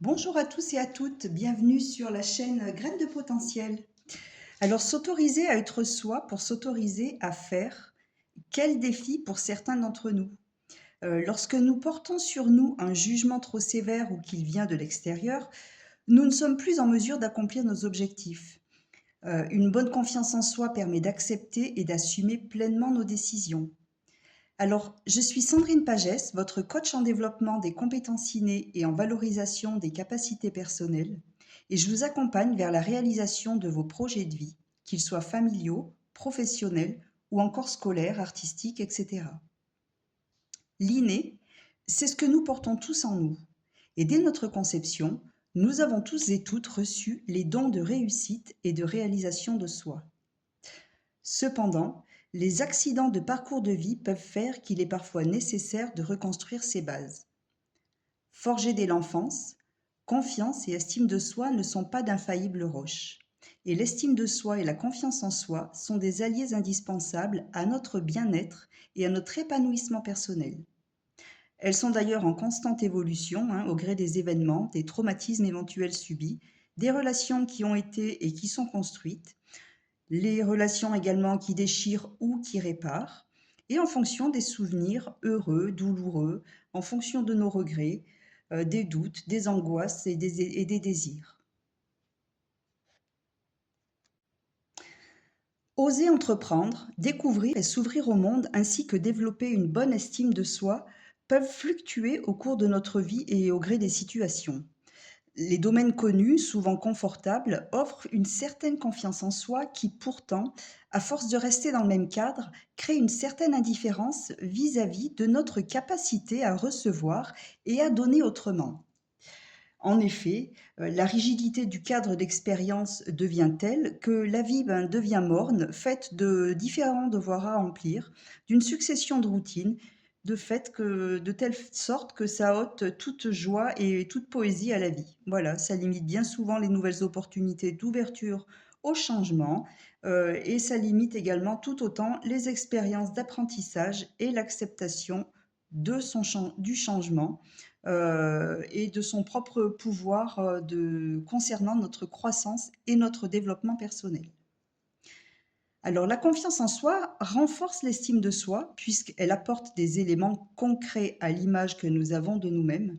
Bonjour à tous et à toutes, bienvenue sur la chaîne Graines de potentiel. Alors, s'autoriser à être soi pour s'autoriser à faire, quel défi pour certains d'entre nous. Lorsque nous portons sur nous un jugement trop sévère ou qu'il vient de l'extérieur, nous ne sommes plus en mesure d'accomplir nos objectifs. Une bonne confiance en soi permet d'accepter et d'assumer pleinement nos décisions. Alors, je suis Sandrine Pagès, votre coach en développement des compétences innées et en valorisation des capacités personnelles, et je vous accompagne vers la réalisation de vos projets de vie, qu'ils soient familiaux, professionnels ou encore scolaires, artistiques, etc. L'inné, c'est ce que nous portons tous en nous, et dès notre conception, nous avons tous et toutes reçu les dons de réussite et de réalisation de soi. Cependant, les accidents de parcours de vie peuvent faire qu'il est parfois nécessaire de reconstruire ses bases. Forgées dès l'enfance, confiance et estime de soi ne sont pas d'infaillibles roches. Et l'estime de soi et la confiance en soi sont des alliés indispensables à notre bien-être et à notre épanouissement personnel. Elles sont d'ailleurs en constante évolution au gré des événements, des traumatismes éventuels subis, des relations qui ont été et qui sont construites, les relations également qui déchirent ou qui réparent, et en fonction des souvenirs heureux, douloureux, en fonction de nos regrets, des doutes, des angoisses et des désirs. Oser entreprendre, découvrir et s'ouvrir au monde ainsi que développer une bonne estime de soi peuvent fluctuer au cours de notre vie et au gré des situations. Les domaines connus, souvent confortables, offrent une certaine confiance en soi qui pourtant, à force de rester dans le même cadre, crée une certaine indifférence vis-à-vis de notre capacité à recevoir et à donner autrement. En effet, la rigidité du cadre d'expérience devient telle que la vie devient morne, faite de différents devoirs à remplir, d'une succession de routines, de telle sorte que ça ôte toute joie et toute poésie à la vie. Voilà, ça limite bien souvent les nouvelles opportunités d'ouverture au changement, et ça limite également tout autant les expériences d'apprentissage et l'acceptation du changement, et de son propre pouvoir concernant notre croissance et notre développement personnel. Alors, la confiance en soi renforce l'estime de soi puisqu'elle apporte des éléments concrets à l'image que nous avons de nous-mêmes.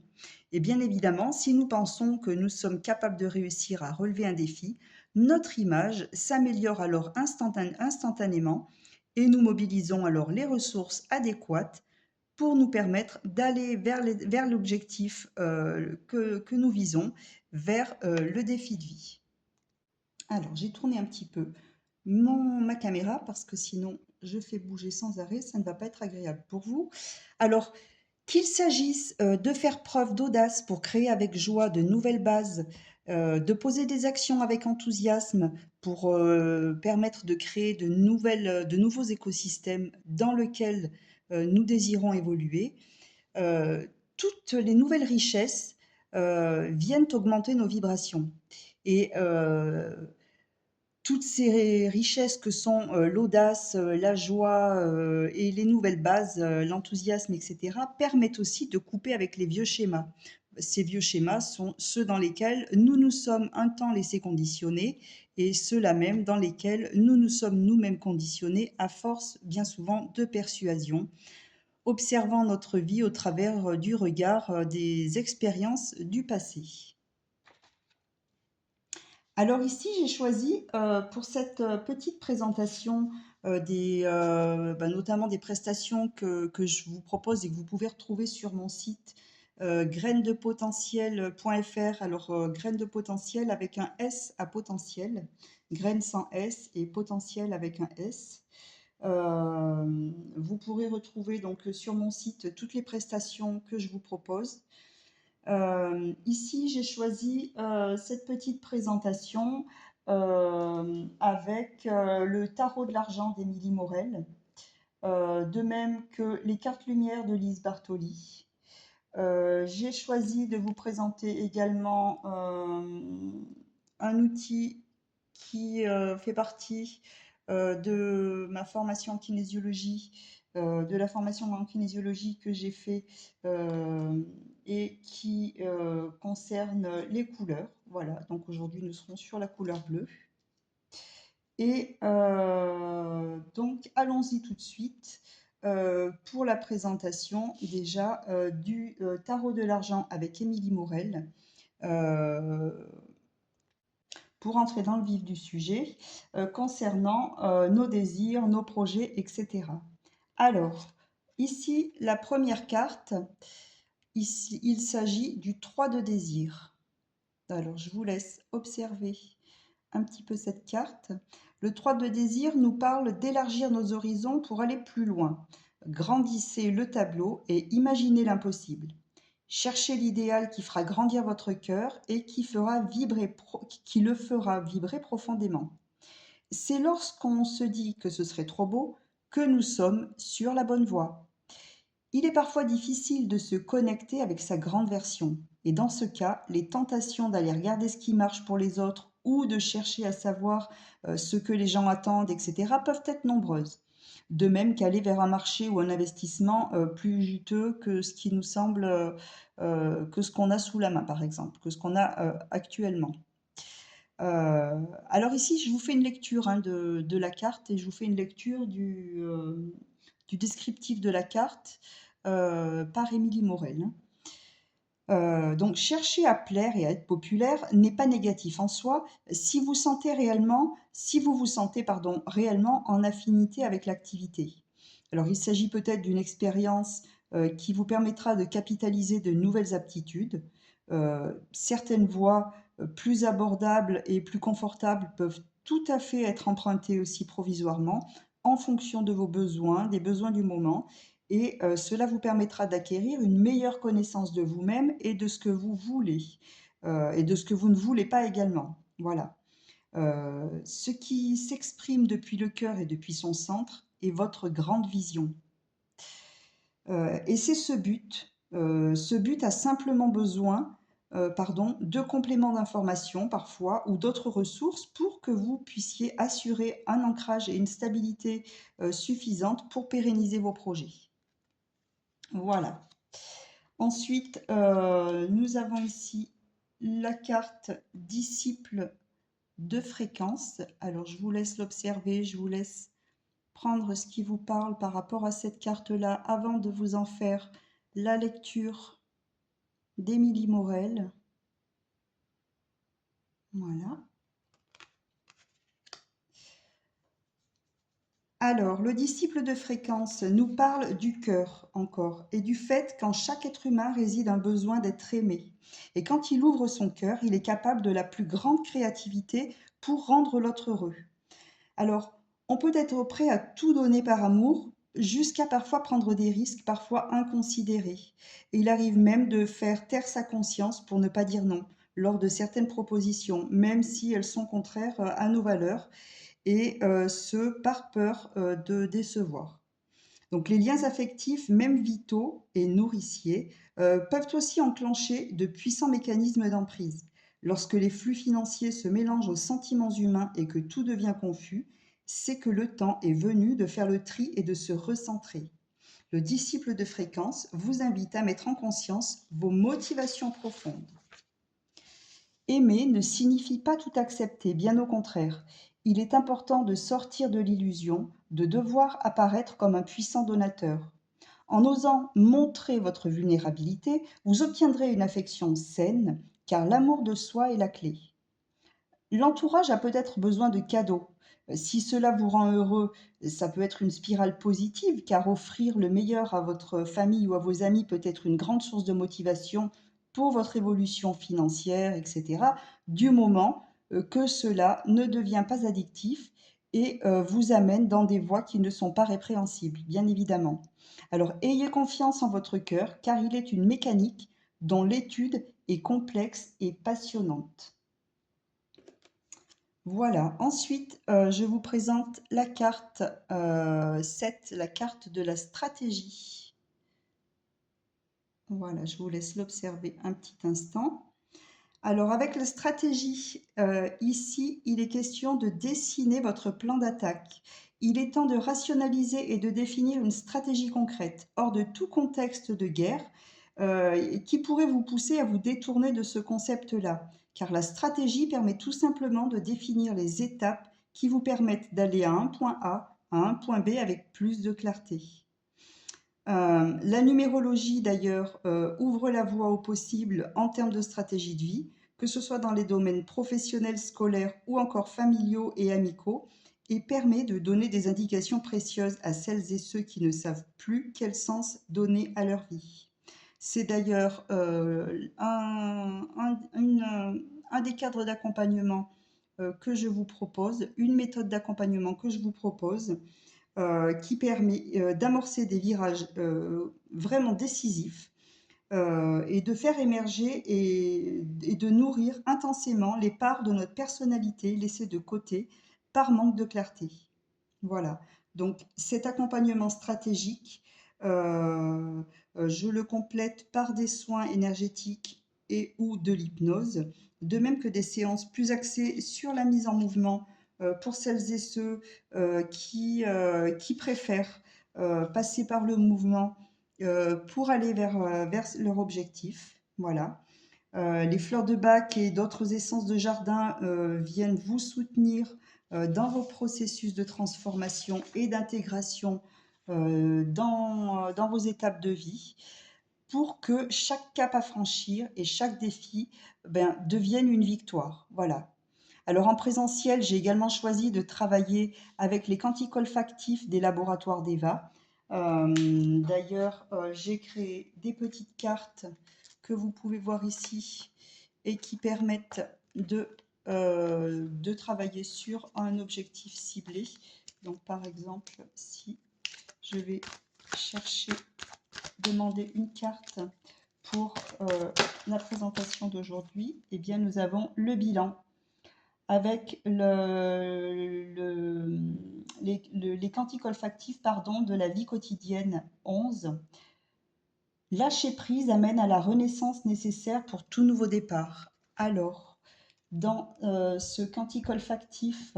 Et bien évidemment, si nous pensons que nous sommes capables de réussir à relever un défi, notre image s'améliore alors instantanément et nous mobilisons alors les ressources adéquates pour nous permettre d'aller vers l'objectif que nous visons, vers le défi de vie. Alors, j'ai tourné un petit peu ma caméra parce que sinon je fais bouger sans arrêt, ça ne va pas être agréable pour vous. Alors, qu'il s'agisse de faire preuve d'audace pour créer avec joie de nouvelles bases, de poser des actions avec enthousiasme pour permettre de créer de nouveaux écosystèmes dans lesquels nous désirons évoluer, toutes les nouvelles richesses viennent augmenter nos vibrations. Et toutes ces richesses que sont l'audace, la joie et les nouvelles bases, l'enthousiasme, etc., permettent aussi de couper avec les vieux schémas. Ces vieux schémas sont ceux dans lesquels nous nous sommes un temps laissés conditionner et ceux-là même dans lesquels nous nous sommes nous-mêmes conditionnés à force bien souvent de persuasion, observant notre vie au travers du regard des expériences du passé. Alors ici, j'ai choisi pour cette petite présentation notamment des prestations que je vous propose et que vous pouvez retrouver sur mon site grainesdepotentiel.fr. Alors graines de potentiel avec un S à potentiel, graines sans S et potentiel avec un S. Vous pourrez retrouver donc sur mon site toutes les prestations que je vous propose. Ici, j'ai choisi cette petite présentation avec le tarot de l'argent d'Émilie Morel, de même que les cartes lumière de Lise Bartoli. J'ai choisi de vous présenter également un outil qui fait partie de ma formation en kinésiologie, de la formation en kinésiologie que j'ai fait et qui concerne les couleurs. Voilà, donc aujourd'hui nous serons sur la couleur bleue. Et donc allons-y tout de suite pour la présentation déjà du tarot de l'argent avec Émilie Morel. Euh, pour entrer dans le vif du sujet concernant nos désirs, nos projets, etc. Alors, ici, la première carte, ici, il s'agit du 3 de désir. Alors, je vous laisse observer un petit peu cette carte. Le 3 de désir nous parle d'élargir nos horizons pour aller plus loin. Grandissez le tableau et imaginez l'impossible. Cherchez l'idéal qui fera grandir votre cœur et qui le fera vibrer profondément. C'est lorsqu'on se dit que ce serait trop beau que nous sommes sur la bonne voie. Il est parfois difficile de se connecter avec sa grande version. Et dans ce cas, les tentations d'aller regarder ce qui marche pour les autres ou de chercher à savoir ce que les gens attendent, etc., peuvent être nombreuses. De même qu'aller vers un marché ou un investissement plus juteux que ce qui nous semble, que ce qu'on a sous la main, par exemple, que ce qu'on a actuellement. Alors ici, je vous fais une lecture de la carte et je vous fais une lecture du descriptif de la carte par Émilie Morel. Donc, chercher à plaire et à être populaire n'est pas négatif en soi si vous vous sentez réellement en affinité avec l'activité. Alors, il s'agit peut-être d'une expérience qui vous permettra de capitaliser de nouvelles aptitudes. Certaines voies plus abordables et plus confortables peuvent tout à fait être empruntées aussi provisoirement en fonction de vos besoins, des besoins du moment, et cela vous permettra d'acquérir une meilleure connaissance de vous-même et de ce que vous voulez et de ce que vous ne voulez pas également. Voilà. Ce qui s'exprime depuis le cœur et depuis son centre est votre grande vision. Et c'est ce but. Ce but a simplement besoin de compléments d'information parfois ou d'autres ressources pour que vous puissiez assurer un ancrage et une stabilité suffisante pour pérenniser vos projets. Voilà. Ensuite, nous avons ici la carte disciple de fréquence. Alors, je vous laisse l'observer, je vous laisse prendre ce qui vous parle par rapport à cette carte-là avant de vous en faire la lecture d'Émilie Morel. Voilà. Alors, le disciple de fréquence nous parle du cœur encore et du fait qu'en chaque être humain réside un besoin d'être aimé. Et quand il ouvre son cœur, il est capable de la plus grande créativité pour rendre l'autre heureux. Alors, on peut être prêt à tout donner par amour, jusqu'à parfois prendre des risques, parfois inconsidérés. Et il arrive même de faire taire sa conscience pour ne pas dire non lors de certaines propositions, même si elles sont contraires à nos valeurs et ce, par peur de décevoir. Donc les liens affectifs, même vitaux et nourriciers, peuvent aussi enclencher de puissants mécanismes d'emprise. Lorsque les flux financiers se mélangent aux sentiments humains et que tout devient confus, c'est que le temps est venu de faire le tri et de se recentrer. Le disciple de fréquence vous invite à mettre en conscience vos motivations profondes. Aimer ne signifie pas tout accepter, bien au contraire. Il est important de sortir de l'illusion de devoir apparaître comme un puissant donateur. En osant montrer votre vulnérabilité, vous obtiendrez une affection saine, car l'amour de soi est la clé. L'entourage a peut-être besoin de cadeaux. Si cela vous rend heureux, ça peut être une spirale positive, car offrir le meilleur à votre famille ou à vos amis peut être une grande source de motivation pour votre évolution financière, etc., du moment que cela ne devient pas addictif et vous amène dans des voies qui ne sont pas répréhensibles, bien évidemment. Alors, ayez confiance en votre cœur, car il est une mécanique dont l'étude est complexe et passionnante. Voilà, ensuite, je vous présente la carte 7, la carte de la stratégie. Voilà, je vous laisse l'observer un petit instant. Alors, avec la stratégie, ici, il est question de dessiner votre plan d'attaque. Il est temps de rationaliser et de définir une stratégie concrète. Hors de tout contexte de guerre, qui pourrait vous pousser à vous détourner de ce concept-là. Car la stratégie permet tout simplement de définir les étapes qui vous permettent d'aller à un point A à un point B avec plus de clarté. La numérologie, d'ailleurs, ouvre la voie au possible en termes de stratégie de vie, que ce soit dans les domaines professionnels, scolaires ou encore familiaux et amicaux, et permet de donner des indications précieuses à celles et ceux qui ne savent plus quel sens donner à leur vie. C'est d'ailleurs un des cadres d'accompagnement que je vous propose, une méthode d'accompagnement que je vous propose, qui permet d'amorcer des virages vraiment décisifs et de faire émerger et de nourrir intensément les parts de notre personnalité laissées de côté par manque de clarté. Voilà. Donc cet accompagnement stratégique, je le complète par des soins énergétiques et ou de l'hypnose, de même que des séances plus axées sur la mise en mouvement pour celles et ceux qui préfèrent passer par le mouvement pour aller vers leur objectif. Voilà. Les fleurs de bac et d'autres essences de jardin viennent vous soutenir dans vos processus de transformation et d'intégration dans vos étapes de vie pour que chaque cap à franchir et chaque défi devienne une victoire. Voilà. Alors en présentiel, j'ai également choisi de travailler avec les quantiques olfactifs des laboratoires d'EVA. D'ailleurs, j'ai créé des petites cartes que vous pouvez voir ici et qui permettent de travailler sur un objectif ciblé. Donc par exemple, si je vais chercher, demander une carte pour la présentation d'aujourd'hui, eh bien nous avons le bilan avec les quantiques olfactifs de la vie quotidienne 11. Lâcher prise amène à la renaissance nécessaire pour tout nouveau départ. Alors, dans ce quantique olfactif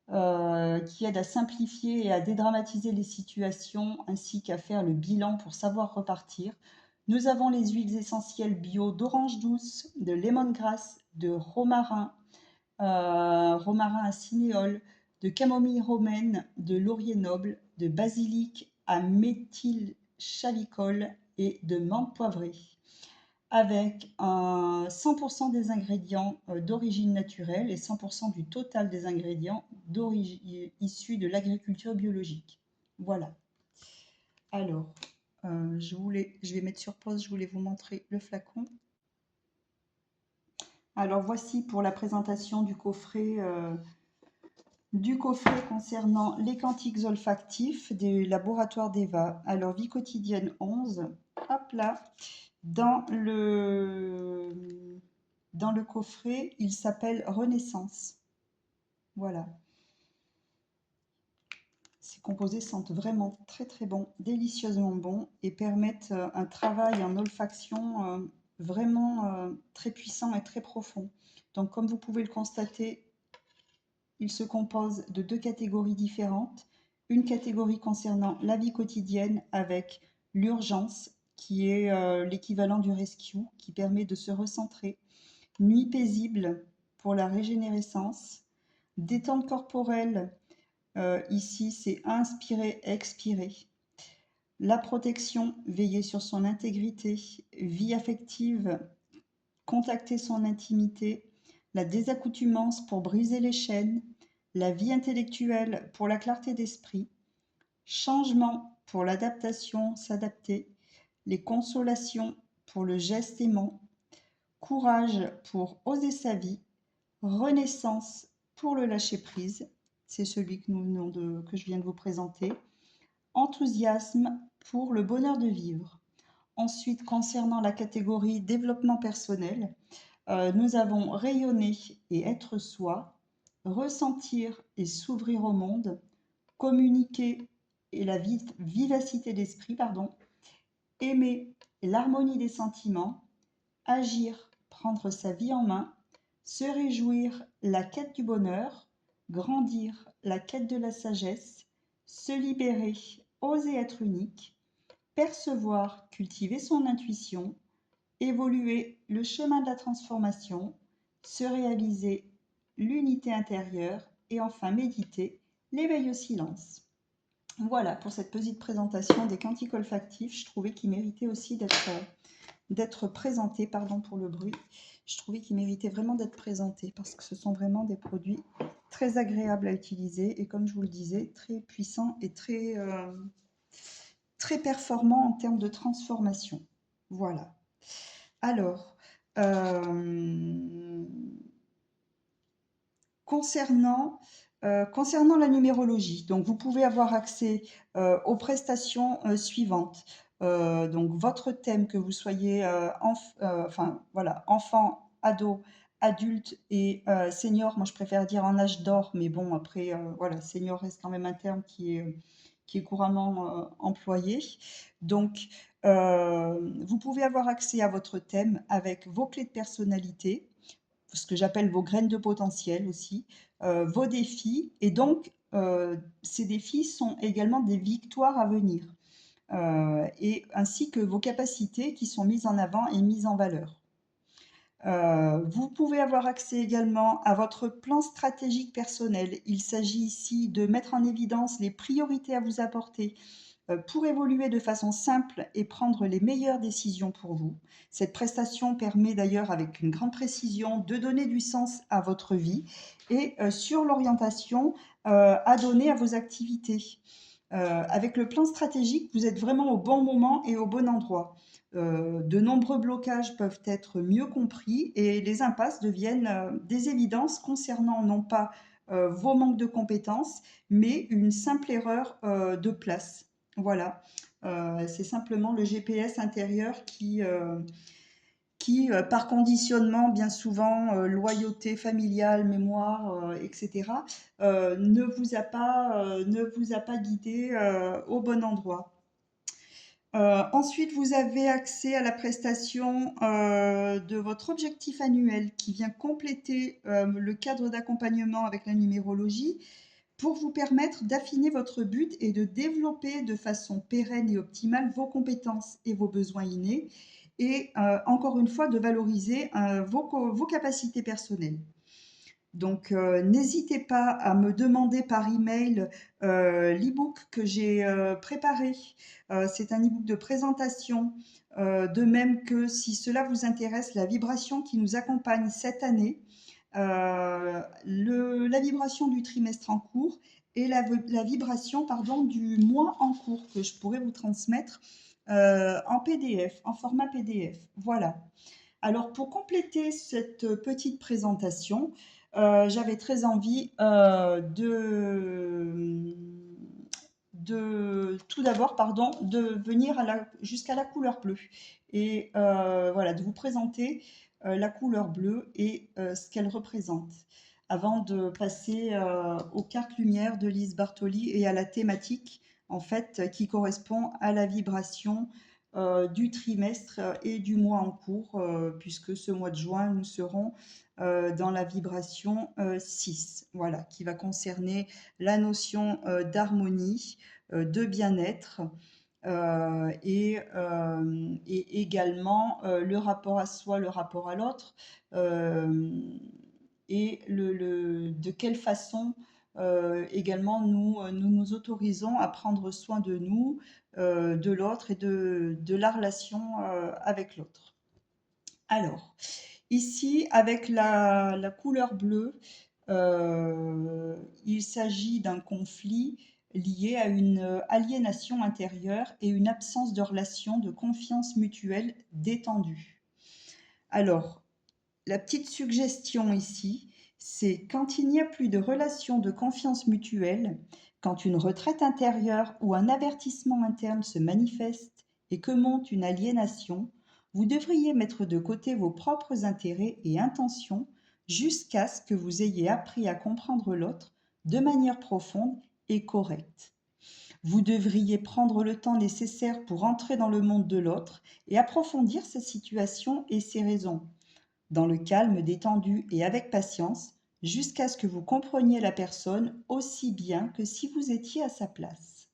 qui aide à simplifier et à dédramatiser les situations ainsi qu'à faire le bilan pour savoir repartir, nous avons les huiles essentielles bio d'orange douce, de lemongrass, de romarin, romarin à cinéole, de camomille romaine, de laurier noble, de basilic à méthylchalicol et de menthe poivrée, avec 100% des ingrédients d'origine naturelle et 100% du total des ingrédients issus de l'agriculture biologique. Voilà. Alors, je vais mettre sur pause, je voulais vous montrer le flacon. Alors voici pour la présentation du coffret concernant les quantiques olfactifs des laboratoires d'EVA. Alors vie quotidienne 11, hop là, dans le coffret, il s'appelle Renaissance. Voilà. Ces composés sentent vraiment très très bon, délicieusement bon et permettent un travail en olfaction vraiment très puissant et très profond. Donc comme vous pouvez le constater, il se compose de deux catégories différentes. Une catégorie concernant la vie quotidienne avec l'urgence, qui est l'équivalent du rescue, qui permet de se recentrer. Nuit paisible pour la régénérescence. Détente corporelle, ici c'est inspirer, expirer. La protection, veiller sur son intégrité. Vie affective, contacter son intimité. La désaccoutumance pour briser les chaînes. La vie intellectuelle pour la clarté d'esprit. Changement pour l'adaptation, s'adapter. Les consolations pour le geste aimant. Courage pour oser sa vie. Renaissance pour le lâcher-prise, c'est celui que je viens de vous présenter. Enthousiasme pour le bonheur de vivre. Ensuite, concernant la catégorie développement personnel, nous avons rayonner et être soi, ressentir et s'ouvrir au monde, communiquer et la vivacité d'esprit, aimer et l'harmonie des sentiments, agir, prendre sa vie en main, se réjouir, la quête du bonheur, grandir, la quête de la sagesse, se libérer, oser être unique, percevoir, cultiver son intuition, évoluer le chemin de la transformation, se réaliser l'unité intérieure et enfin méditer l'éveil au silence. Voilà pour cette petite présentation des cantiques olfactifs. Je trouvais qu'ils méritaient aussi d'être présentés, pardon pour le bruit. Je trouvais qu'ils méritaient vraiment d'être présentés parce que ce sont vraiment des produits très agréables à utiliser et comme je vous le disais, très puissants et très performants en termes de transformation. Voilà. Alors, concernant la numérologie, donc vous pouvez avoir accès aux prestations suivantes. Donc votre thème, que vous soyez enfin, voilà, enfant, ado, adulte et senior, moi je préfère dire en âge d'or, mais bon après voilà, senior reste quand même un terme qui est couramment employé. Donc vous pouvez avoir accès à votre thème avec vos clés de personnalité, ce que j'appelle vos graines de potentiel aussi, vos défis. Et donc, ces défis sont également des victoires à venir, et ainsi que vos capacités qui sont mises en avant et mises en valeur. Vous pouvez avoir accès également à votre plan stratégique personnel. Il s'agit ici de mettre en évidence les priorités à vous apporter, pour évoluer de façon simple et prendre les meilleures décisions pour vous. Cette prestation permet d'ailleurs, avec une grande précision, de donner du sens à votre vie et sur l'orientation à donner à vos activités. Avec le plan stratégique, vous êtes vraiment au bon moment et au bon endroit. De nombreux blocages peuvent être mieux compris et les impasses deviennent des évidences concernant non pas vos manques de compétences, mais une simple erreur de place. Voilà, c'est simplement le GPS intérieur qui, par conditionnement, bien souvent, loyauté familiale, mémoire, etc., ne vous a pas guidé au bon endroit. Ensuite, vous avez accès à la prestation de votre objectif annuel qui vient compléter le cadre d'accompagnement avec la numérologie pour vous permettre d'affiner votre but et de développer de façon pérenne et optimale vos compétences et vos besoins innés et encore une fois de valoriser vos capacités personnelles. Donc, n'hésitez pas à me demander par email l'e-book que j'ai préparé. C'est un e-book de présentation, de même que si cela vous intéresse, la vibration qui nous accompagne cette année, la vibration du trimestre en cours et la vibration pardon, du mois en cours que je pourrais vous transmettre en PDF, en format PDF. Voilà. Alors, pour compléter cette petite présentation, j'avais très envie tout d'abord, pardon, de venir jusqu'à la couleur bleue et voilà, de vous présenter la couleur bleue et ce qu'elle représente avant de passer aux cartes lumière de Lise Bartoli et à la thématique en fait qui correspond à la vibration du trimestre et du mois en cours, puisque ce mois de juin, nous serons dans la vibration 6, voilà, qui va concerner la notion d'harmonie, de bien-être, et également le rapport à soi, le rapport à l'autre, et de quelle façon également nous autorisons à prendre soin de nous, de l'autre et de la relation avec l'autre. Alors, ici, avec la couleur bleue, il s'agit d'un conflit lié à une aliénation intérieure et une absence de relation de confiance mutuelle détendue. Alors, la petite suggestion ici, c'est quand il n'y a plus de relation de confiance mutuelle, quand une retraite intérieure ou un avertissement interne se manifeste et que monte une aliénation, vous devriez mettre de côté vos propres intérêts et intentions jusqu'à ce que vous ayez appris à comprendre l'autre de manière profonde et correcte. Vous devriez prendre le temps nécessaire pour entrer dans le monde de l'autre et approfondir sa situation et ses raisons dans le calme détendu et avec patience, jusqu'à ce que vous compreniez la personne aussi bien que si vous étiez à sa place.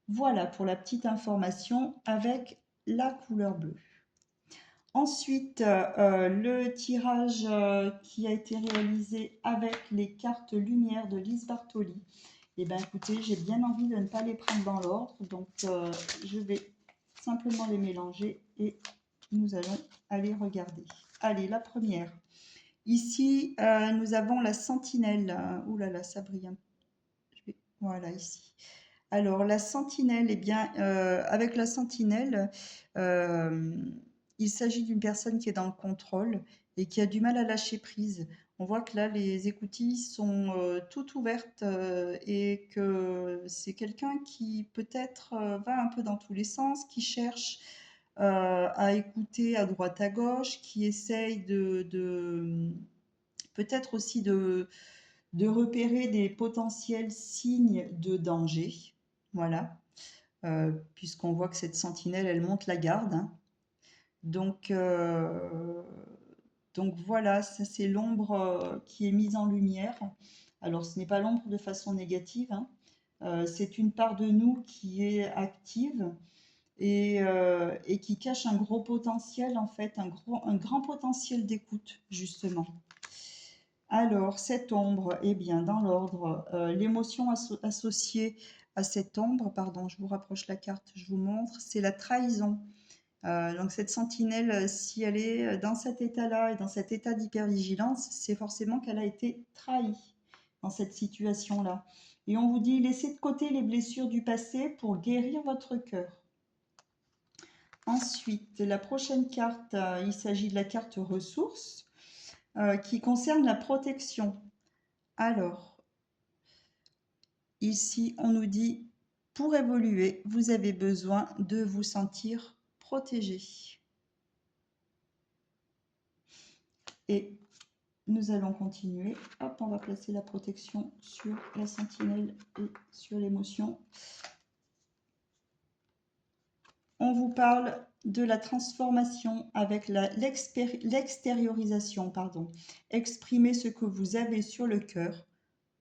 Voilà pour la petite information avec la couleur bleue. Ensuite, le tirage qui a été réalisé avec les cartes lumière de Lise Bartoli. Eh bien, écoutez, j'ai bien envie de ne pas les prendre dans l'ordre, donc je vais simplement les mélanger et nous allons aller regarder. Allez, la première. Ici, nous avons la sentinelle. Ouh là là, ça brille. Voilà, ici. Alors, la sentinelle, eh bien, avec la sentinelle, il s'agit d'une personne qui est dans le contrôle et qui a du mal à lâcher prise. On voit que là, les écoutilles sont toutes ouvertes et que c'est quelqu'un qui peut-être va un peu dans tous les sens, qui cherche à écouter à droite à gauche, qui essaye peut-être aussi de repérer des potentiels signes de danger. Voilà. Puisqu'on voit que cette sentinelle, elle monte la garde, hein. Donc, donc voilà, ça c'est l'ombre qui est mise en lumière. Alors ce n'est pas l'ombre de façon négative, hein. C'est une part de nous qui est active et qui cache un gros potentiel en fait, un grand potentiel d'écoute justement. Alors, cette ombre, eh bien, dans l'ordre, l'émotion associée à cette ombre, pardon, je vous rapproche la carte, je vous montre, c'est la trahison. Donc, cette sentinelle, si elle est dans cet état-là et dans cet état d'hypervigilance, c'est forcément qu'elle a été trahie dans cette situation-là. Et on vous dit, laissez de côté les blessures du passé pour guérir votre cœur. Ensuite, la prochaine carte, il s'agit de la carte ressources qui concerne la protection. Alors, ici, on nous dit, pour évoluer, vous avez besoin de vous sentir protégé. Et nous allons continuer. Hop, on va placer la protection sur la sentinelle et sur l'émotion. On vous parle de la transformation avec l'extériorisation, pardon. Exprimez ce que vous avez sur le cœur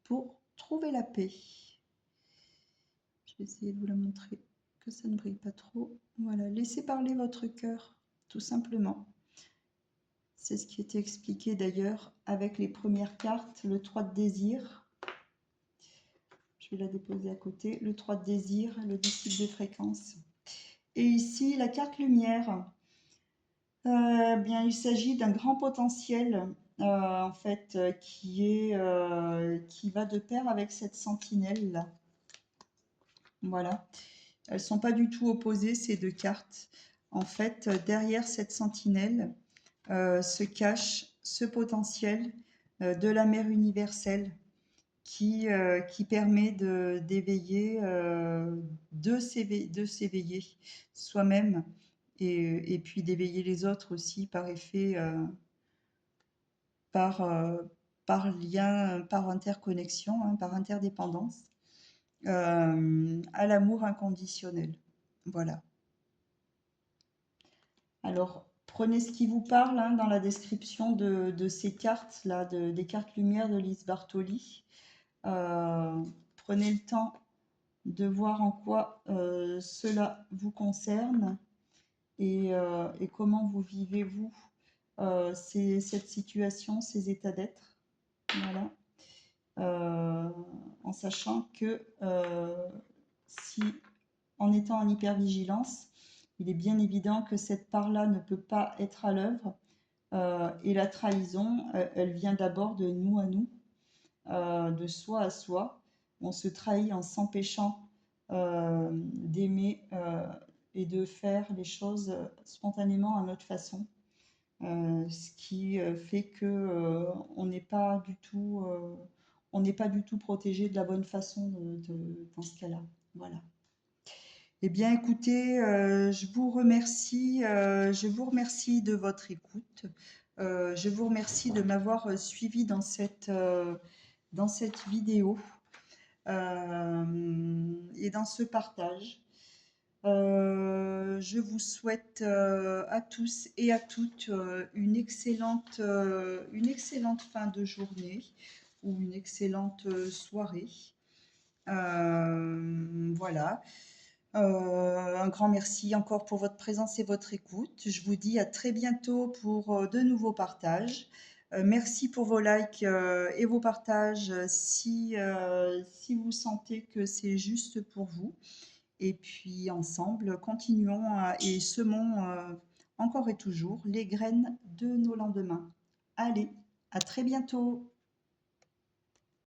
pour trouver la paix. Je vais essayer de vous la montrer, que ça ne brille pas trop. Voilà, laissez parler votre cœur, tout simplement. C'est ce qui était expliqué d'ailleurs avec les premières cartes, le 3 de désir. Je vais la déposer à côté. Le 3 de désir, le disciple de fréquence. Et ici, la carte lumière. Bien, il s'agit d'un grand potentiel en fait qui va de pair avec cette sentinelle là. Voilà. Elles ne sont pas du tout opposées ces deux cartes. En fait, derrière cette sentinelle se cache ce potentiel de la mère universelle qui permet d'éveiller, de s'éveiller soi-même et puis d'éveiller les autres aussi par effet, par, par lien, par interconnexion, hein, par interdépendance, à l'amour inconditionnel. Voilà. Alors, prenez ce qui vous parle hein, dans la description de ces cartes-là, des cartes lumière de Lise Bartoli. Prenez le temps de voir en quoi cela vous concerne et comment vous vivez, vous, cette situation, ces états d'être. Voilà. En sachant que si, en étant en hypervigilance, il est bien évident que cette part-là ne peut pas être à l'œuvre. Et la trahison, elle vient d'abord de nous à nous, de soi à soi. On se trahit en s'empêchant d'aimer et de faire les choses spontanément à notre façon. Ce qui fait que on n'est pas du tout, protégé de la bonne façon dans ce cas-là. Voilà. Eh bien, écoutez, je vous remercie de votre écoute. Je vous remercie de m'avoir suivi dans cette vidéo et dans ce partage. Je vous souhaite à tous et à toutes une excellente fin de journée ou une excellente soirée. Voilà. Un grand merci encore pour votre présence et votre écoute. Je vous dis à très bientôt pour, de nouveaux partages. Merci pour vos likes, et vos partages, si vous sentez que c'est juste pour vous. Et puis ensemble, continuons et semons, encore et toujours les graines de nos lendemains. Allez, à très bientôt.